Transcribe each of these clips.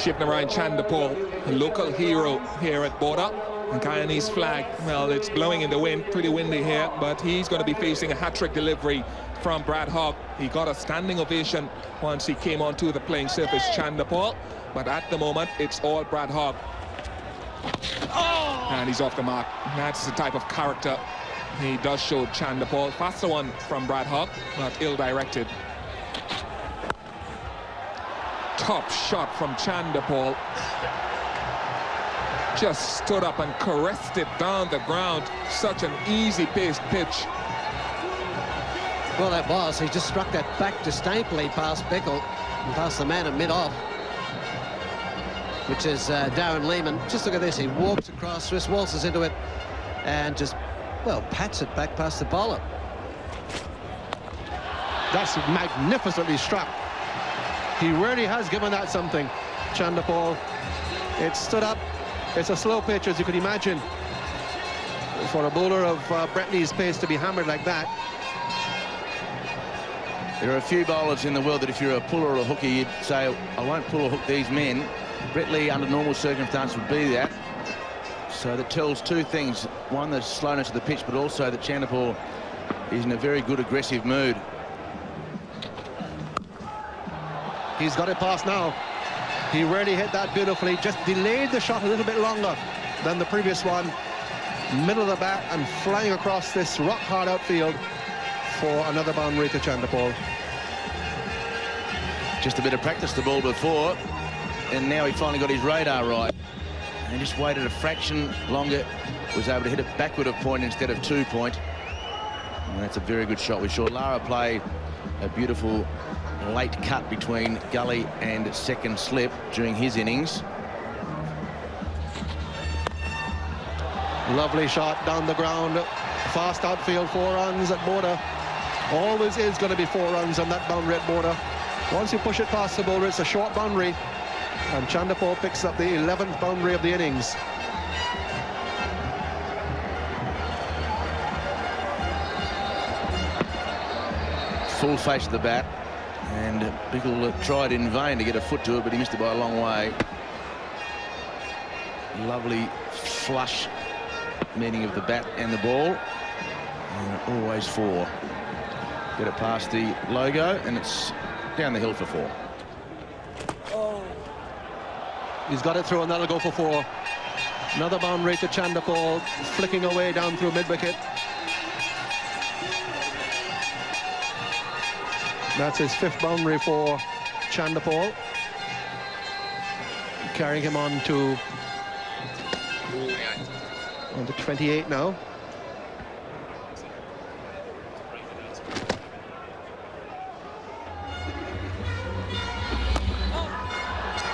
Shivnarine Chanderpaul, a local hero here at Border. And Guyanese flag, well, it's blowing in the wind, pretty windy here, but he's going to be facing a hat-trick delivery from Brad Hogg. He got a standing ovation once he came onto the playing surface, Chanderpaul, but at the moment, it's all Brad Hogg. Oh! And he's off the mark. That's the type of character he does show, Chanderpaul. Faster one from Brad Hogg, but ill-directed. Top shot from Chanderpaul. Just stood up and caressed it down the ground. Such an easy-paced pitch. Well, that was. He just struck that back disdainfully past McGill and past the man at mid-off, which is Darren Lehman. Just look at this. He walks across, Swiss waltzes into it, and just, well, pats it back past the bowler. That's magnificently struck. He really has given that something, Chanderpaul. It stood up. It's a slow pitch, as you could imagine. For a bowler of Bretley's pace to be hammered like that. There are a few bowlers in the world that if you're a puller or a hooker, you'd say, I won't pull or hook these men. Bretley, under normal circumstances, would be that. So that tells two things. One, the slowness of the pitch, but also that Chanderpaul is in a very good aggressive mood. He's got it past now. He really hit that beautifully, just delayed the shot a little bit longer than the previous one. Middle of the bat and flying across this rock-hard outfield for another boundary to Chanderpaul. Just a bit of practice the ball before, and now he finally got his radar right. And just waited a fraction longer, was able to hit it backward of point instead of 2 point. And that's a very good shot. We saw Lara play a beautiful late cut between gully and second slip during his innings. Lovely shot down the ground. Fast outfield, 4 runs at Border. Always is going to be 4 runs on that boundary at Border. Once you push it past the bowler, it's a short boundary. And Chanderpaul picks up the 11th boundary of the innings. Full face of the bat. And Bickle tried in vain to get a foot to it, but he missed it by a long way. Lovely flush meeting of the bat and the ball. And always 4. Get it past the logo, and it's down the hill for 4. Oh. He's got it through, and that'll go for 4. Another boundary to Chanderpaul, flicking away down through mid-wicket. That's his 5th boundary for Chanderpaul. Carrying him on to 28 now.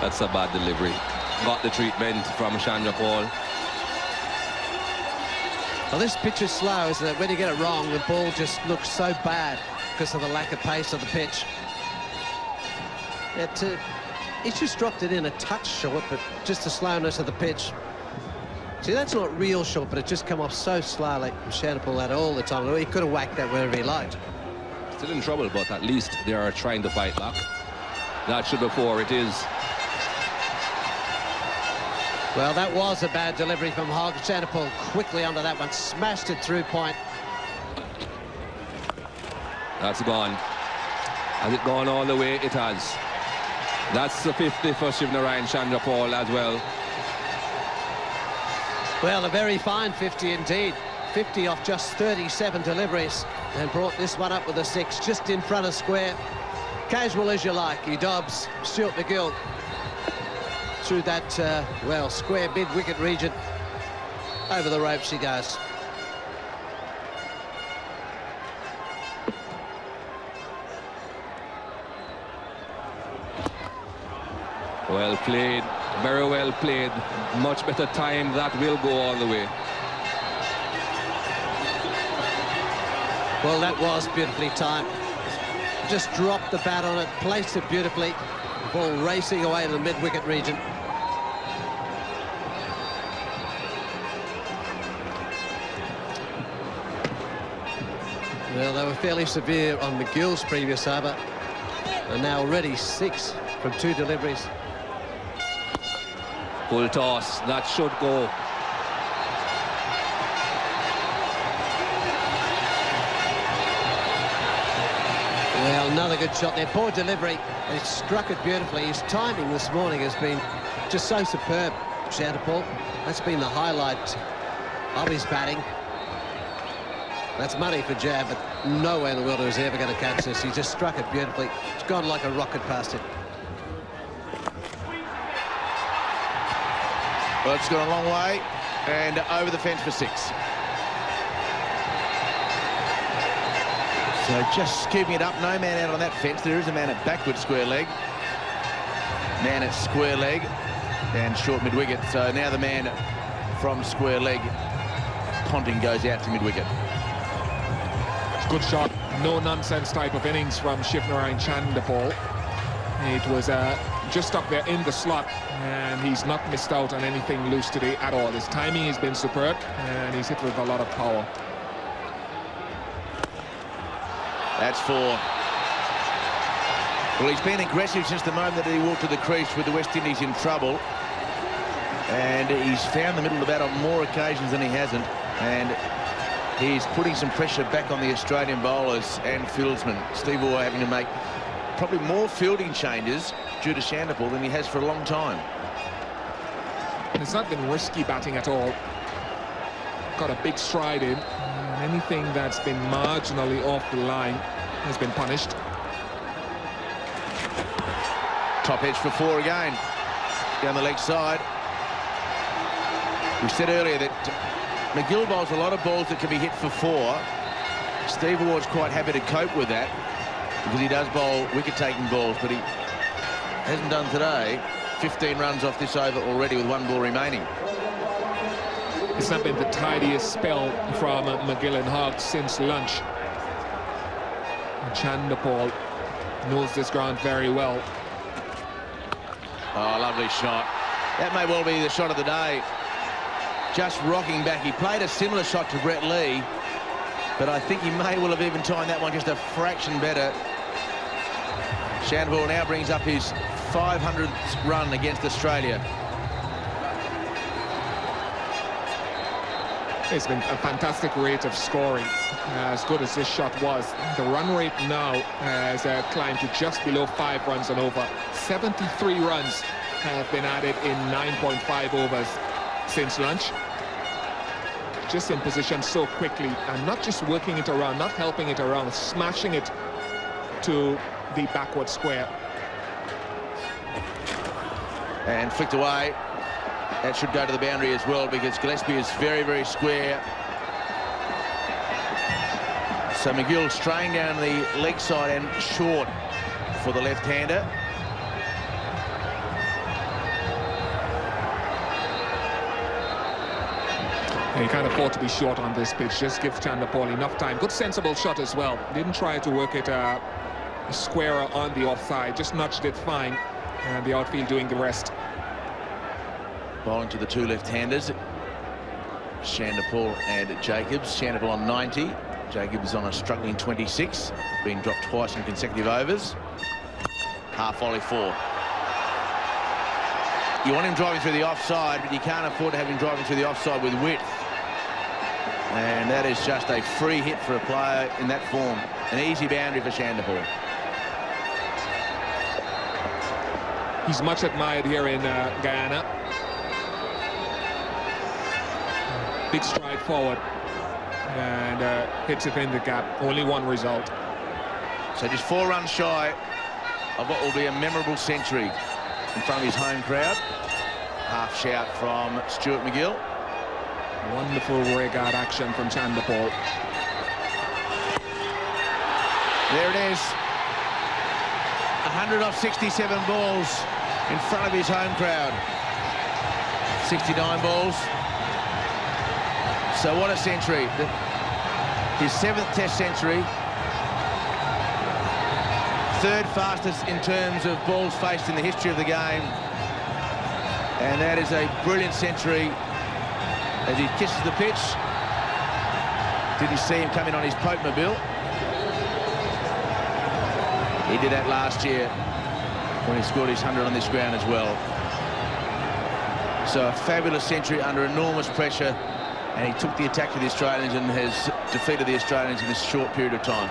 That's a bad delivery. Got the treatment from Chanderpaul. Well, this pitch is slow, isn't it? When you get it wrong, the ball just looks so bad because of the lack of pace of the pitch. He just dropped it in a touch short, but just the slowness of the pitch. See, that's not real short, but it just come off so slow, like Chanderpaul had all the time. He could have whacked that wherever he liked. Still in trouble, but at least they are trying to fight back. That should be 4. It is. Well, that was a bad delivery from Hogg. Chanderpaul quickly under that one, smashed it through point. That's gone. Has it gone all the way? It has. That's the 50 for Shivnarine Chanderpaul as well. Well, a very fine 50 indeed. 50 off just 37 deliveries, and brought this one up with a 6 just in front of square. Casual as you like. He dobs Stuart McGill through that, well, square mid-wicket region. Over the ropes he goes. Well played, very well played. Much better time, that will go all the way. Well, that was beautifully timed. Just dropped the bat on it, placed it beautifully. Ball racing away to the mid-wicket region. Well, they were fairly severe on McGill's previous over, and now already 6 from 2 deliveries. Full toss, that should go. Well, another good shot there. Poor delivery. He struck it beautifully. His timing this morning has been just so superb, Chanderpaul. That's been the highlight of his batting. That's money for Jab, but nowhere in the world is he ever going to catch this. He just struck it beautifully. It's gone like a rocket past it. Well, it's gone a long way, and over the fence for 6. So just scooping it up, no man out on that fence. There is a man at backward square leg. Man at square leg and short mid-wicket. So now the man from square leg, Ponting, goes out to mid-wicket. Good shot, no-nonsense type of innings from Shivnarine Chanderpaul. It was just up there in the slot, and he's not missed out on anything loose today at all. His timing has been superb, and he's hit with a lot of power. That's 4. Well, he's been aggressive since the moment that he walked to the crease with the West Indies in trouble. And he's found the middle of the bat on more occasions than he hasn't. And he's putting some pressure back on the Australian bowlers and fieldsmen. Steve Waugh having to make probably more fielding changes due to Chanderpaul than he has for a long time. It's not been risky batting at all. Got a big stride in. And anything that's been marginally off the line has been punished. Top edge for 4 again. Down the leg side. We said earlier that McGill bowls a lot of balls that can be hit for 4. Steve Waugh's quite happy to cope with that because he does bowl wicket-taking balls, but he hasn't done today. 15 runs off this over already with 1 ball remaining. It's not been the tidiest spell from McGill and Hogg since lunch. Chanderpaul knows this ground very well. Oh, lovely shot. That may well be the shot of the day. Just rocking back. He played a similar shot to Brett Lee, but I think he may well have even timed that one just a fraction better. Chanderpaul now brings up his 500th run against Australia. It's been a fantastic rate of scoring, as good as this shot was. The run rate now has climbed to just below 5 runs and over. 73 runs have been added in 9.5 overs since lunch. Just in position so quickly, and not just working it around, not helping it around, smashing it to the backward square. And flicked away. That should go to the boundary as well because Gillespie is very, very square. So McGill straying down the leg side and short for the left-hander. You can't afford to be short on this pitch. Just give Chanderpaul enough time. Good sensible shot as well. Didn't try to work it squarer on the offside. Just nudged it fine. And the outfield doing the rest. Bowling to the 2 left-handers, Chanderpaul and Jacobs. Chanderpaul on 90, Jacobs on a struggling 26, being dropped twice in consecutive overs. Half volley 4. You want him driving through the offside, but you can't afford to have him driving through the offside with width. And that is just a free hit for a player in that form. An easy boundary for Chanderpaul. He's much admired here in Guyana. Big stride forward and hits it in the gap. Only 1 result. So just 4 runs shy of what will be a memorable century in front of his home crowd. Half shout from Stuart McGill. Wonderful rearguard action from Chanderpaul. There it is. 100 off 67 balls in front of his home crowd. 69 balls. So what a century. His 7th Test century. 3rd fastest in terms of balls faced in the history of the game. And that is a brilliant century as he kisses the pitch. Didn't see him coming on his Pope-mobile. He did that last year when he scored his 100 on this ground as well. So a fabulous century under enormous pressure, and he took the attack to the Australians and has defeated the Australians in this short period of time.